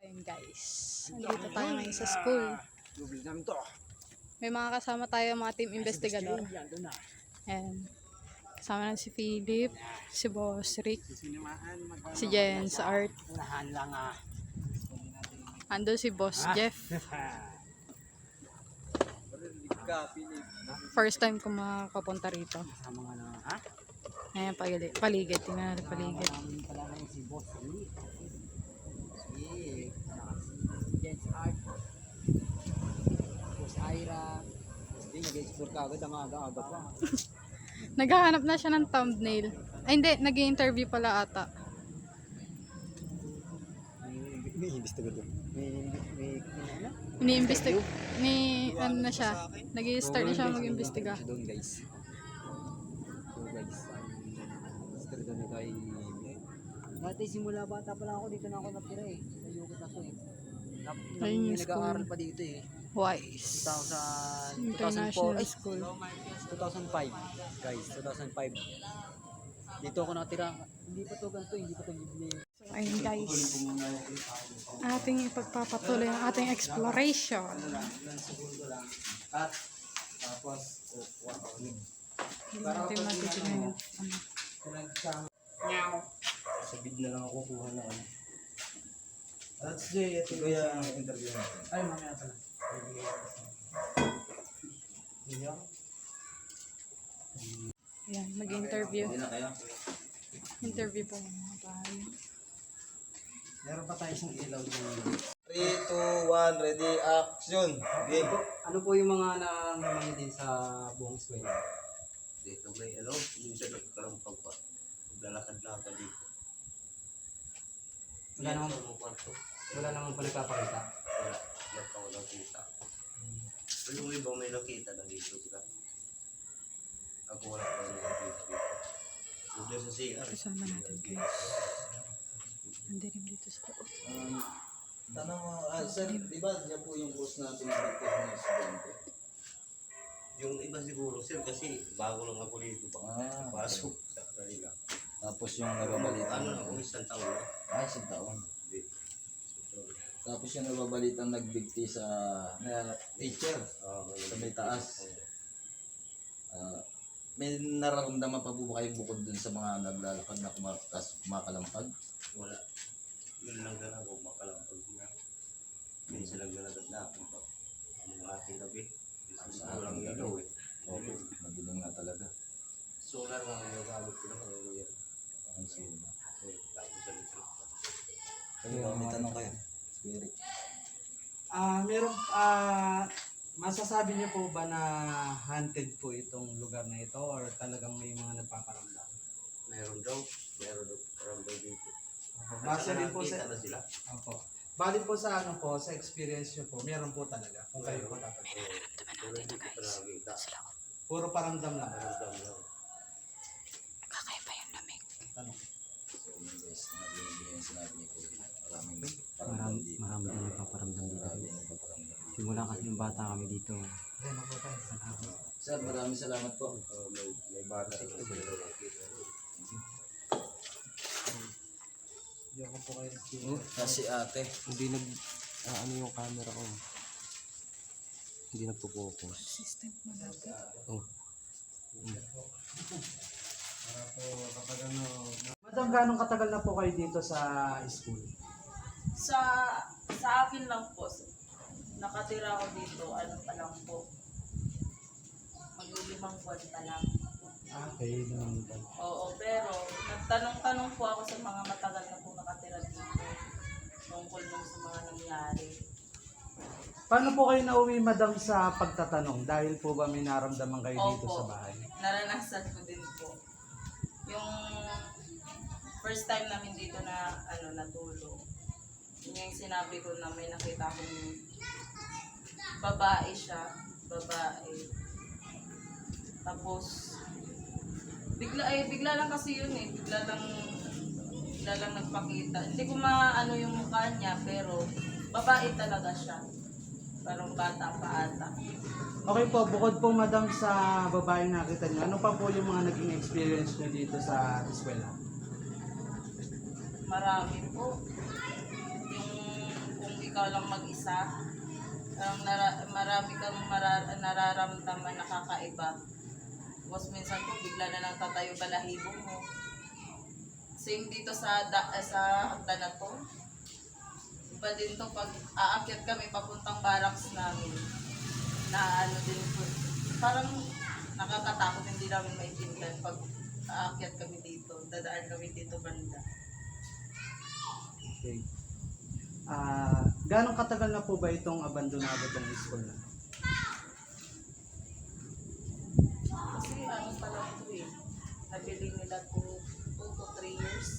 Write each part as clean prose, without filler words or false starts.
Ayun guys, nandito tayo ngayon sa school. May mga kasama tayo, mga team investigador. Ayan. Kasama na si Philip, si Boss Rick, si Jen sa art. Ando si Boss Jeff. First time ko makapunta rito. Ayan, paligid. Tingnan natin paligid. Jen's Art, Boss Ira, hindi nag-explore ka agad ang aga-aga pa. Naghahanap na siya ng thumbnail. Ay hindi, nag-i-interview pala ata. May investigador. Ini-investig ano na siya. Nag-i-start na siya mag-imbestiga. Doon guys. So guys, investigador nito ay dati simula bata pa lang ako dito na ako natira eh. Sa Yukot ako eh. Ayun yung Nag-aaral pa dito eh. Wise. 2004 International School. 2005 guys, 2005 dito ako nakatira. Hindi pa to ganito, hindi pa to bibili. So ayun guys, ating ipagpapatuloy ang ating exploration. At tapos Hindi natin matitignan yung sa bid na lang ako kuha na ano. That's Jay, ito kaya ang interview natin. Ay, mamaya pala. Ayan, mag-interview. Hindi na kayo. Interview po mga tayo. Meron pa tayo isang ilaw dyan. 3, 2, 1, ready, action! Game! Ano po yung mga nangyayari din sa buong eskwela? Dito may minsan nagkarampag pa. Maglalakad-lakad dito. Wala naman, Sa kwarto. wala naman po nagpapakita. Wala. Nagkawalang kita. Pero yung ibang may nakita na dito sila. Ako wala pa rin nakita dito. Doon sa CR. Kasama natin guys. Nandiyan dito sa loob. Tanong mo, sir, di ba diyan po yung course na pinag-request ng estudyante? Yung iba siguro, sir, kasi bago lang ako dito pa. Pasok sa kanila. Tapos yung nababalita Ano na, isang taon na. ay isang taon. Tapos yung nababalitang nagbigti sa teacher sa may taas. May nararamdaman pa po ba kayong bukod dun sa mga naglalakad na kumakalampag? Wala. Yun lang na ako makalampag sila. Hindi sila galagat na ako pa. Ang ating gabi. Kasi walang ilaw eh. Opo, madilim nga talaga. Solar nga ang nagamit ko lang. Ang sino. Tapos sa likod. Kayo, may tanong kayo. Spirit. Meron masasabi niyo po ba na haunted po itong lugar na ito or talagang may mga nagpaparamdam? Meron daw parang daw dito. Base din po sa na sila. Opo. Bali po sa ano po, sa experience niyo po, meron po talaga kung kayo po tatanungin. Pero hindi ko pa nakakita. Puro paramdam lang. Paramdam lang. Kakaiba yung lamig. Tanong. So yun guys, nabibigyan yung sinabi ni Kuya. Maraming paramdam dito. Marami din nagpaparamdam dito. Maraming nagpaparamdam. Simula kasi yung bata kami dito. Ano po tayo? Sir, maraming salamat po. May bata ito. Hindi ako po kayo. Kasi ate. Hindi ano yung camera ko. Hindi nagpo-focus. Assistant malapit. Para po kapag ano... Madam, gano'ng katagal na po kayo dito sa school? Sa akin lang po, nakatira ako dito, ano pa lang po, mag-limang buwan pa lang. Okay, naman po. Oo, pero nagtanong-tanong po ako sa mga matagal na po nakatira dito tungkol nung sa mga nangyari. Paano po kayo nauwi, madam, sa pagtatanong? Dahil po ba may naramdaman kayo dito Opo. sa bahay? Naranasan ko din po. Yung first time namin dito na natulog, yun yung sinabi ko na may nakita akong babae siya, babae. Tapos, bigla lang kasi yun eh. Bigla lang nagpakita. Hindi ko maano yung mukha niya, pero babae talaga siya. Parang bata pa ata. Okay po, bukod po madam sa babaeng nakita niyo, ano pa po yung mga naging experience niyo dito sa eskwela? Marami po. Yung kung ikaw lang mag-isa, parang marami kang nararamdaman na kakaiba. Tapos minsan po, bigla na lang tatayo balahibo mo. Same dito sa hagdan na to. Iba din to pag aakyat kami papuntang barracks namin. Na ano din po. Parang nakakatakot, hindi namin maintindihan pag aakyat kami dito. Dadaan kami dito banda. Okay. Gano'ng katagal na po ba itong abandonado ng school na? Kasi ano pa lang ito eh. Nabili nila 2 to 3 years.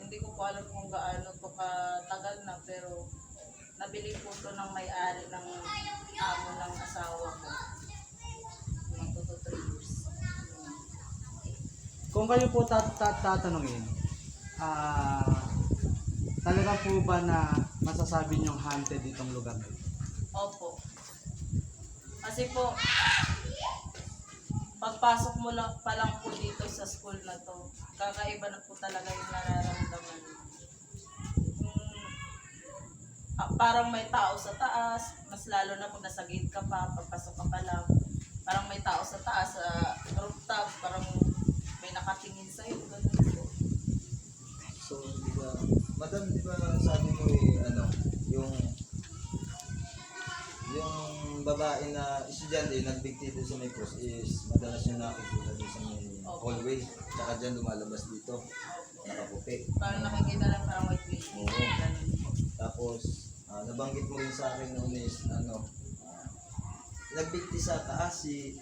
Hindi ko po alam kung gaano to katagal na, pero nabili po to ng may-ari ng amo ng asawa ko. Mga 2 to 3 years. Kung kayo po tatanungin, talaga po ba na masasabi niyong haunted itong lugar na ito? Opo. Kasi po, pagpasok mo lang pa lang po dito sa school na to, kakaiba na po talaga yung nararamdaman. Parang may tao sa taas, mas lalo na kung nasa gate ka pa, pagpasok ka pa lang. Parang may tao sa taas, sa rooftop, parang may nakatingin sa'yo. Ganun po. So, di ba, madam, di ba sabi mo ano, yung babae na estudyante nagbigti doon sa may cross is madalas yung nakikita doon sa may hallway. Tsaka dyan lumalabas dito, nakaputi. Parang nakikita lang parang white lady. Oo. Ganun po. Tapos, nabanggit mo rin sa akin noon is, nagbigti sa taas si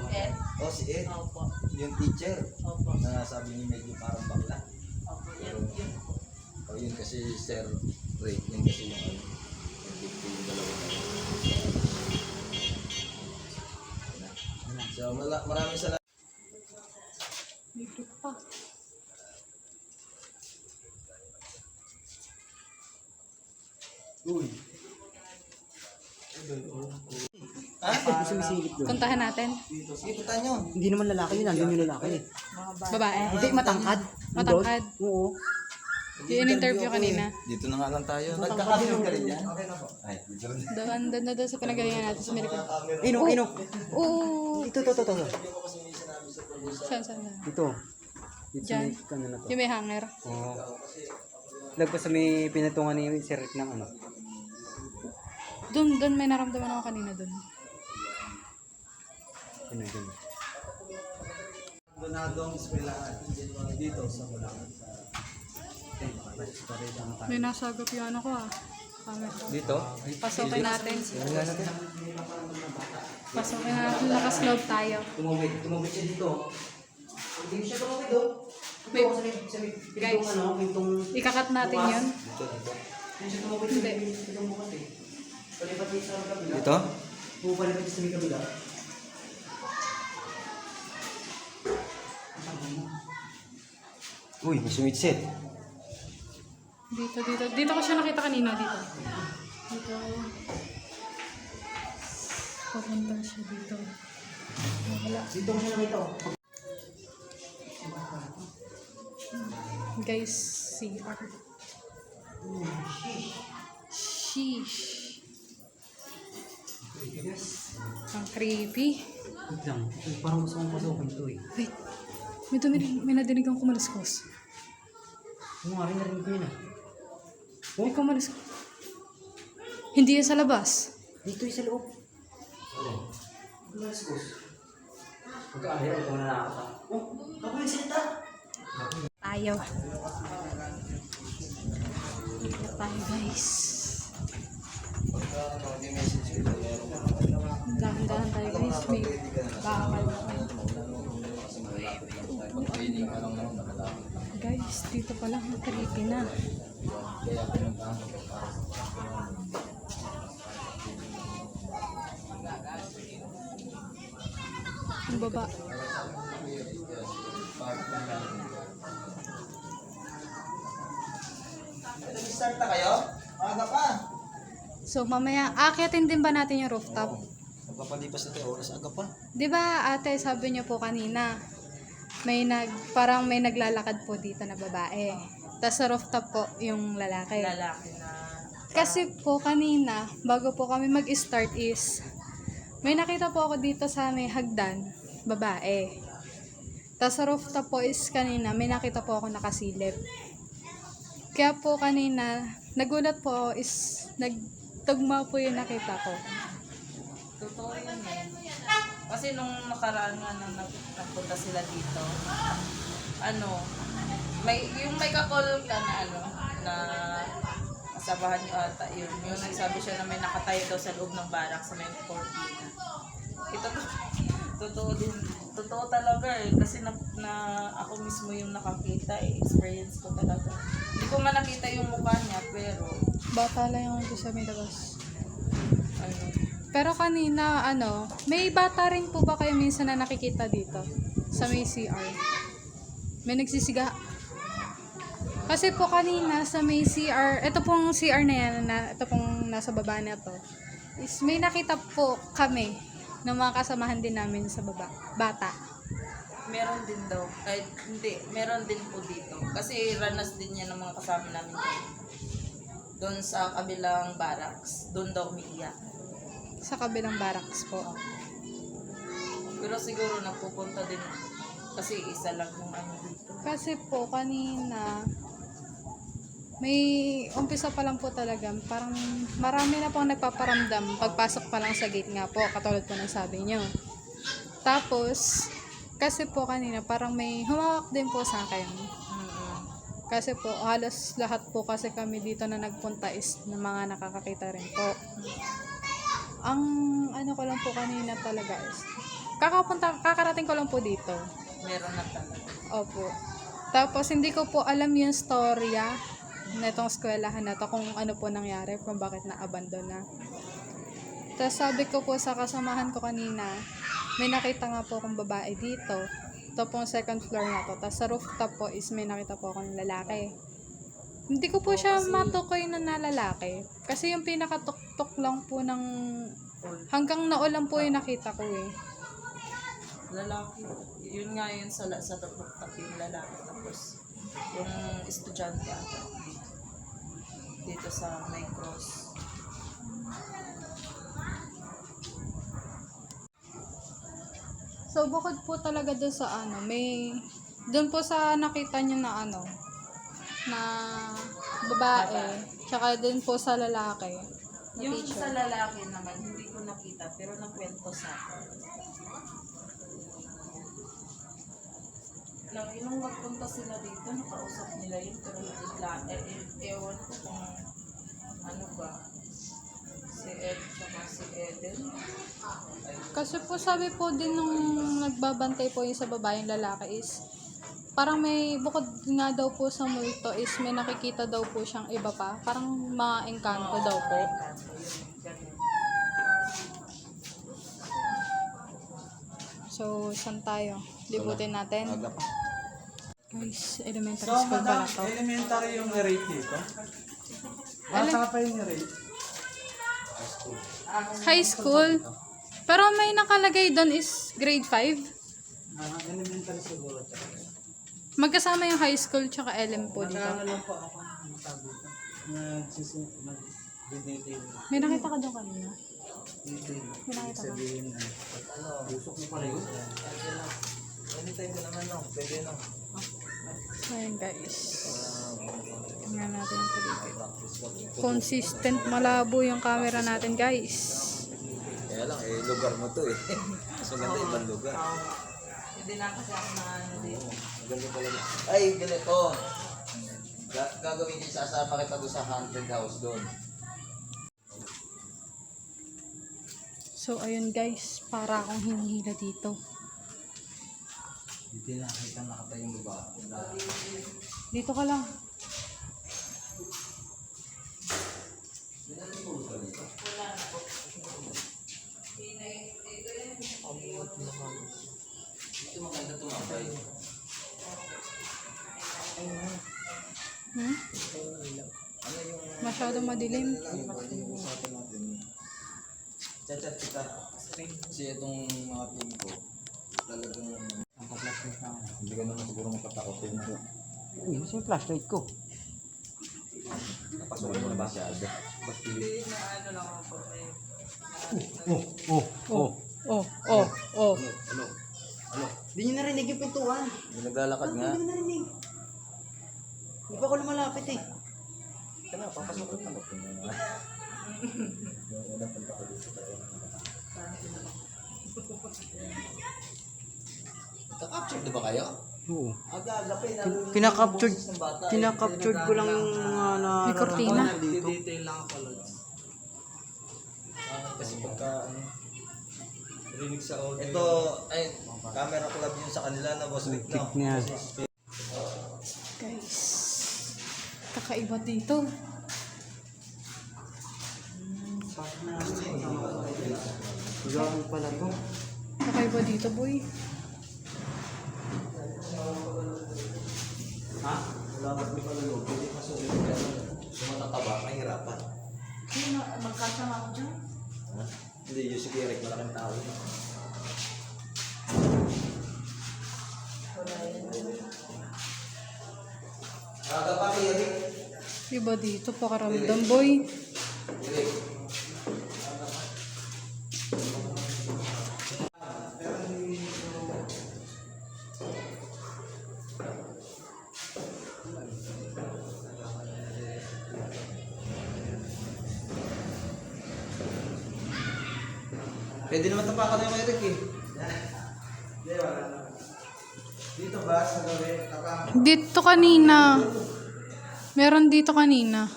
Ed? si Ed, Opo. yung teacher, Opo. na sabi niya medyo parang bakla. Opo. Yun po. O yun kasi Sir Ray, yun kasi yung nagbigti yung dalawa na yun. So, maraming salamat. May group pa. Uy. Sumisilip doon. Puntahan natin. Sige, punta nyo. Hindi naman lalaki yun, nandun yung lalaki. Babae. Hindi, matangkad. Matangkad. Oo. Yung in-interview kanina. Dito na nga lang tayo. Nagkakabiyong ka rin yan? Okay na po. Ay, dito rin. Doon sa pinagalingan natin sa Meripin. Ino. Oo. Ito. Saan? Ito. Dito Diyan. may kanya na to. Yung may hanger. Oo. Lagpas sa may pinatungan ni Sir Rick ng ano. Doon may naramdaman ako kanina doon. Ano yun? Abandonadong eskwelahan dito sa Bulacan. May nasagap yung ano ko ah. Camera. Dito? Pasokin natin. Wala natin. Pasokin natin. Nakaslog tayo. Tumawid siya dito. Hindi siya tumawid doon. Wait. Guys. Guys. Ikakat natin yun. Hindi siya tumawid Hindi. Itong bukas eh. Palipat niya sa kabila. Dito? Oo, palipat niya sa may kabila. Uy, may sumitsit. Dito. Dito ko siya nakita kanina. Dito. Papunta siya dito. Wala. Dito ko siya nakita. Guys, CR. Sheesh. Ang creepy. Wait lang. Parang gusto kong masukin ito eh. Wait. May nadinig akong kumaliskos. Oo nga rin narinig ko yun ah. May kumaliskos. Hindi yan sa labas. Dito yung sa loob. Glasgow. Magkaalir ako na nakakata. Oh, ako yung salita. Tayo. Tayo guys. Dahan-dahan tayo guys. May bakal na kayo. Guys, dito pa lang creepy na. Yung baba. Nag-start na kayo? Aga pa. So mamaya, aakyatin din ba natin yung rooftop? Magpapalipas na tayo oras. Aga pa. Di ba ate, sabi niyo po kanina, parang may naglalakad po dito na babae. Tapos sa rooftop po yung lalaki. Lalaki na Kasi po kanina, bago po kami mag-start is, may nakita po ako dito sa may hagdan, babae. Tapos sa rooftop po is kanina, may nakita po ako nakasilip. Kaya po kanina, nagulat po ako is, nagtugma po yung nakita ko. totoo yun eh. Kasi nung nakaraan nga nang napunta sila dito, yung may kakol ka na kasabahan nyo ata yun. Yung nagsabi siya na may nakatayo daw sa loob ng barak sa may cortina. Ito totoo din. Totoo talaga eh. Kasi na ako mismo yung nakakita eh. Experience ko talaga. Hindi ko man nakita yung mukha niya pero Bata lang yung doon sa may labas. ano, Pero kanina, may bata rin po ba kayo minsan na nakikita dito? Sa may CR? May nagsisiga. Kasi po kanina sa may CR, ito pong CR na yan, ito pong nasa baba na to, is may nakita po kami ng mga kasamahan din namin sa bata. meron din daw. Kahit hindi, meron din po dito. Kasi ranas din yan ng mga kasama namin doon. Doon sa kabilang barracks. Doon daw umiiyak. Sa kabilang barracks po. Pero siguro napupunta din kasi isa lang yung dito. Kasi po kanina, may umpisa pa lang po talaga, parang marami na po nagpaparamdam pagpasok pa lang sa gate nga po, katulad po ng sabi nyo. Tapos, kasi po kanina, parang may humawak din po sa akin. Kasi po, halos lahat po kasi kami dito na nagpunta is na mga nakakakita rin po. Ang ko lang po kanina talaga is, kakarating ko lang po dito. Meron na talaga. Opo. Tapos, hindi ko po alam yung storya na itong eskwelahan na to, kung ano po nangyari, kung bakit na-abandon na. Tapos, sabi ko po sa kasamahan ko kanina, may nakita nga po akong babae dito. Ito pong second floor na to. Tapos, sa rooftop po is may nakita po akong lalaki. Hindi ko po siya matukoy na lalaki. Kasi yung pinakatuktok lang po ng hanggang nao lang po yung nakita ko eh. Lalaki. Yun nga yun sa rooftop yung lalaki. Tapos, yung estudyante ata dito sa may cross. So, bukod po talaga doon sa doon po sa nakita nyo na na babae, tsaka din po sa lalaki. Na Yung teacher. sa lalaki naman, hindi ko nakita, pero nakwento sa akin. Nung magpunta sila dito, nakausap nila yun, pero bigla, ewan ko kung ano ba, si Ed tsaka si Eden. Kasi po sabi po din nung nagbabantay po yung sa babaeng lalaki is parang may bukod nga daw po sa multo is may nakikita daw po siyang iba pa. Parang mga engkanto daw po. So, saan tayo? Libutin natin. Aga pa. Guys, elementary So, school pala madam, to. elementary yung rate dito. Bata pa yung rate. High school. Pero may nakalagay doon is grade 5. Elementary siguro. Magkasama yung high school tsaka LM po dito. Magkano lang po ako ang sabi ko. Nag-detail. May nakita ka doon kanina? Detail. May nakita ka? Sabihin usok mo pala yun. Anytime ka naman, no? Pwede, no? So, ayun guys. Tingnan natin yung paligid. Consistent malabo yung camera natin guys. Kaya lang, lugar mo to eh. Mas maganda ibang lugar. Hindi na kasi ako na dito. Maganda talaga. Ay, ganito. Gagawin niyo, sasama kita doon sa haunted house doon. So, ayun guys. Para akong hinihila dito. Hindi nakita nakatayong baba. Dito ka lang. Ito maganda tumambay. Hmm? Masyado madilim. Chat-chat kita. Kasi itong mga team ko, talagang Ang pa-flashlight na ako. hindi ka naman siguro matatakot yun. Yun yung flashlight ko. Napasukin mo na masyado. Hindi na ano lang ako. Oh. Hindi nyo narinig yung pintuan. Hindi naglalakad nga. Hindi ko narinig. Hindi pa ako lumalapit eh. Kaya papasukin na mo na. Yung unang punta ko dito tayo. Naka-capture na ba kayo? Oo. Aga-aga pa Kinakaptured ko lang yung mga na... May kortina. Detail lang ako, Lods. Kasi pagka ano, Rinig sa audio. Ito, ay, camera club yun sa kanila na boss Rick, no? niya. Guys, kakaiba dito. Gawin pala to. Kakaiba dito, boy. Ha? Wala ba't may palulog? Hindi masulit ka naman. Yung matataba, mahirapan. Magkasama ako dyan. Ha? Hindi, yung si Eric, malaking tao. Aga pa kay Eric. Iba dito, pakaramdam, boy. Eric. Pwede naman tapakan yung Eric eh. Hindi, wala na. Dito ba sa gabi? Dito kanina. Meron dito kanina.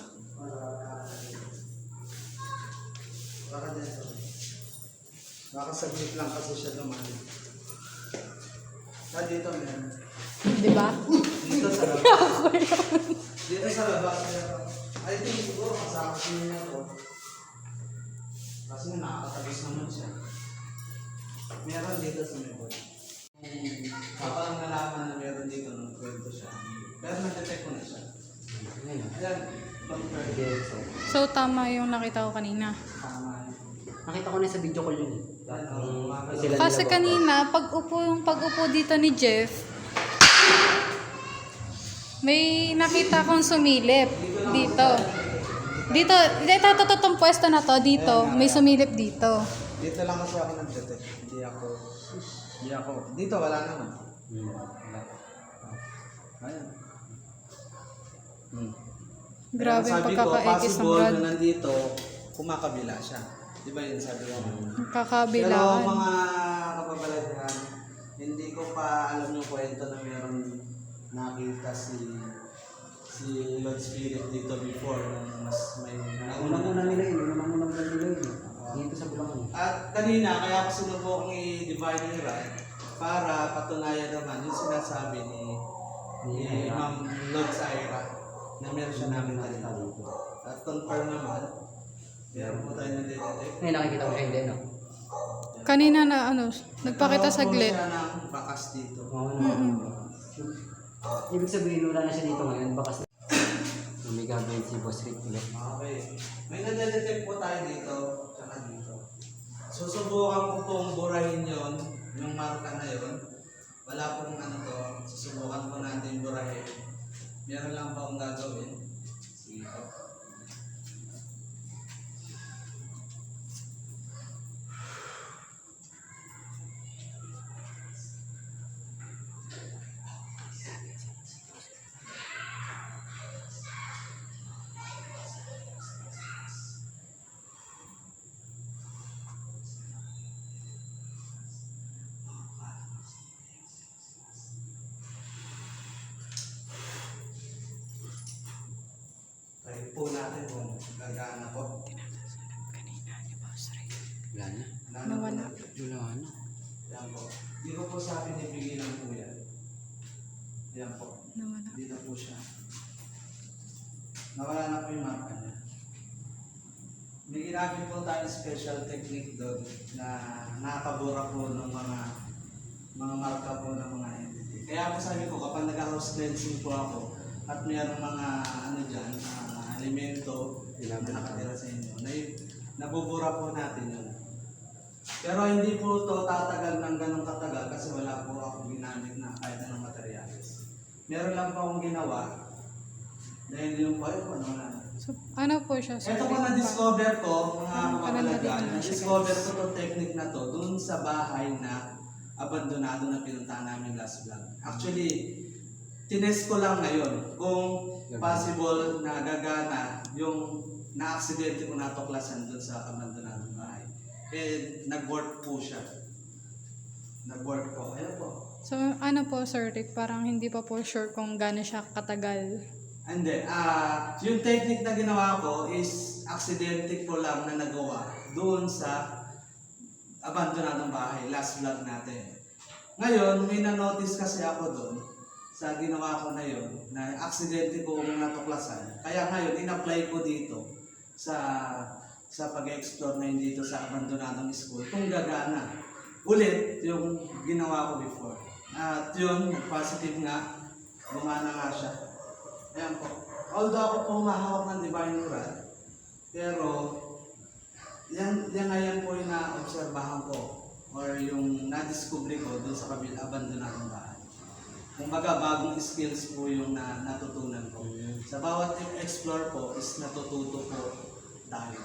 Baka dito. Baka saglit lang kasi siya dumali. Dito meron. Di ba? Dito sa labas. Dito sa labas meron. I think siguro kasama niya to. Kasi nakakatagos naman siya. Meron dito sa Mebol. Kapag nalaman na meron dito ng kwento siya. Pero na-detect ko na siya. Ayan. So, tama yung nakita ko kanina. Tama. Nakita ko na sa video call yun. Kasi kanina, pag-upo dito ni Jeff, may nakita kong sumilip dito. Dito, itong pwesto na to, dito, may sumilip dito. Dito lang kasi ako nag-detect. Hindi ako. Dito wala naman. Ayan. Grabe ang Sabi ko, pagkaka-ekis ng possible Brad. na nandito, kumakabila siya. Di ba yun sabi ko? Pero Kakabilaan. mga kapabalaghan, hindi ko pa alam yung kwento na meron nakita si Lord Spirit dito before nung mas may Unang-una nila yun. Unang-una nila yun. Dito sa Bulacan. At kanina, kaya ako sinubukang i-divine yung rod para patunayan naman yung sinasabi ni Ma'am Lord Ira na meron siya nakita dito. At confirm naman, meron po tayo na detect. Ngayon nakikita ko siya hindi, no? Kanina na nagpakita saglit. siya ng bakas dito. Ibig sabihin wala na siya dito ngayon. Bakas may gagawin si Boss Rick ulit. Okay. May nadedetect po tayo dito, tsaka dito. Susubukan ko pong burahin yon, yung marka na yon. Wala pong ano to, susubukan po natin burahin. Meron lang pa akong gagawin. Sige po. Try po natin kung gagana po. Wala na. Nawala. Wala na. Yan po. Di ko po sa akin ibigay lang po yan. Yan po. Nawala. Dito po siya. Nawala na po yung marka niya. May ginamit po tayong special technique doon na nakakabura po ng mga mga marka po ng mga entity. Kaya po sabi ko, kapag nag-house cleansing po ako at mayroong mga ano dyan, elemento na nakatira sa inyo, nabubura po natin yun. Pero hindi po to tatagal ng ganong katagal kasi wala po akong ginamit na kahit anong materyales. Meron lang po akong ginawa dahil yung po, ayun po, wala na. So, ano po siya? Sir? Ito po na-discover ko, mga Ano kapalagan, din siya, na-discover ko itong technique na to dun sa bahay na abandonado na pinuntahan namin last vlog. Actually, tinest ko lang ngayon kung possible na gagana yung na-aksidente ko natuklasan dun sa abandonado bahay. Eh, nag-work po siya. Nag-work po. Ayun po. So, ano po, Sir Rick? Parang hindi pa po sure kung gaano siya katagal. Hindi. Yung technique na ginawa ko is aksidente ko lang na nagawa doon sa abandonadong bahay, last vlog natin. Ngayon, may na-notice kasi ako doon sa ginawa ko na yun, na aksidente ko natuklasan. Kaya ngayon, in-apply ko dito sa pag-explore na dito sa abandonadong school kung gagana ulit yung ginawa ko before. At yun, positive nga, gumana nga siya. Ayan po. Although ako po humahawak ng divine rod, pero yan ngayon po yung na-obserbahan ko or yung na-discover ko dun sa abandonadong bahay. Kumbaga, bagong skills po yung natutunan ko. Sa bawat explore po is natututo ko dahil